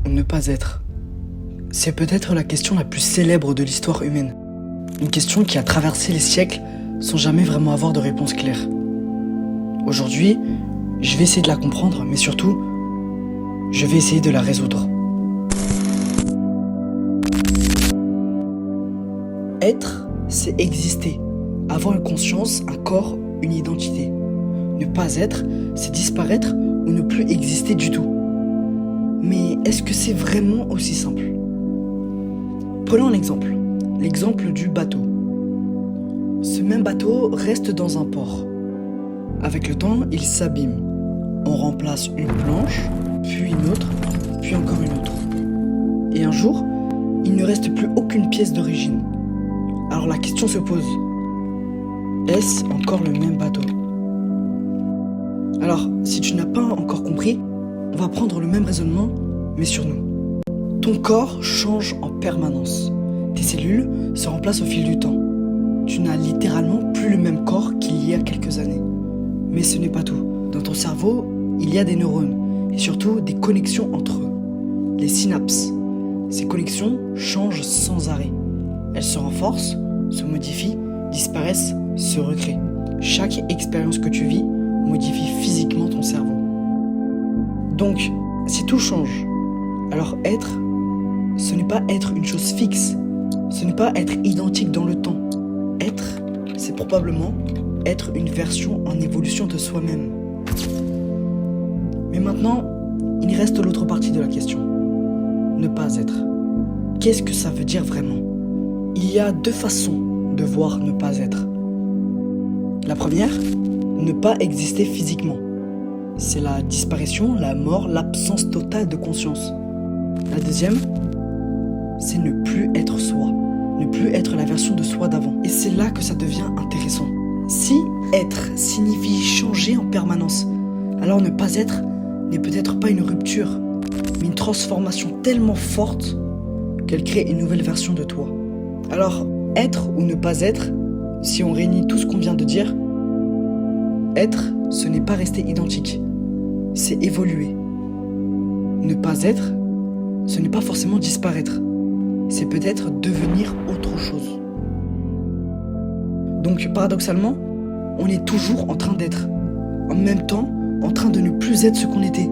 ou ne pas être? C'est peut-être la question la plus célèbre de l'histoire humaine. Une question qui a traversé les siècles sans jamais vraiment avoir de réponse claire. Aujourd'hui, je vais essayer de la comprendre, mais surtout, je vais essayer de la résoudre. Être, c'est exister, avoir une conscience, un corps, une identité. Ne pas être, c'est disparaître ou ne plus exister du tout. Mais est-ce que c'est vraiment aussi simple? Prenons un exemple, l'exemple du bateau. Ce même bateau reste dans un port. Avec le temps, il s'abîme. On remplace une planche, puis une autre, puis encore une autre. Et un jour, il ne reste plus aucune pièce d'origine. Alors la question se pose, est-ce encore le même bateau? Alors, si tu n'as pas encore compris, on va prendre le même raisonnement, mais sur nous. Ton corps change en permanence. Tes cellules se remplacent au fil du temps. Tu n'as littéralement plus le même corps qu'il y a quelques années. Mais ce n'est pas tout. Dans ton cerveau, il y a des neurones et surtout des connexions entre eux. Les synapses. Ces connexions changent sans arrêt. Elles se renforcent, se modifient, disparaissent, se recréent. Chaque expérience que tu vis modifie physiquement ton cerveau. Donc, si tout change, alors être, ce n'est pas être une chose fixe. Ce n'est pas être identique dans le temps. Être, c'est probablement être une version en évolution de soi-même. Mais maintenant, il reste l'autre partie de la question. Ne pas être. Qu'est-ce que ça veut dire vraiment? Il y a deux façons de voir ne pas être. La première, ne pas exister physiquement. C'est la disparition, la mort, l'absence totale de conscience. La deuxième, c'est ne plus être soi, ne plus être la version de soi d'avant. Et c'est là que ça devient intéressant. Si être signifie changer en permanence, alors ne pas être n'est peut-être pas une rupture, mais une transformation tellement forte qu'elle crée une nouvelle version de toi. Alors, être ou ne pas être, si on réunit tout ce qu'on vient de dire, être, ce n'est pas rester identique, c'est évoluer. Ne pas être, ce n'est pas forcément disparaître, c'est peut-être devenir autre chose. Donc paradoxalement, on est toujours en train d'être, en même temps en train de ne plus être ce qu'on était.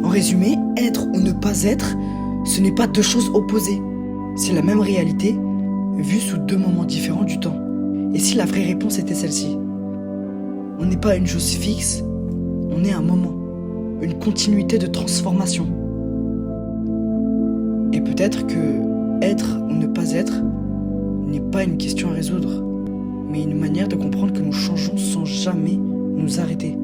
En résumé, être ou ne pas être, ce n'est pas deux choses opposées. C'est la même réalité, vue sous deux moments différents du temps. Et si la vraie réponse était celle-ci? On n'est pas une chose fixe, on est un moment, une continuité de transformation. Et peut-être que être ou ne pas être n'est pas une question à résoudre, mais une manière de comprendre que nous changeons sans jamais nous arrêter.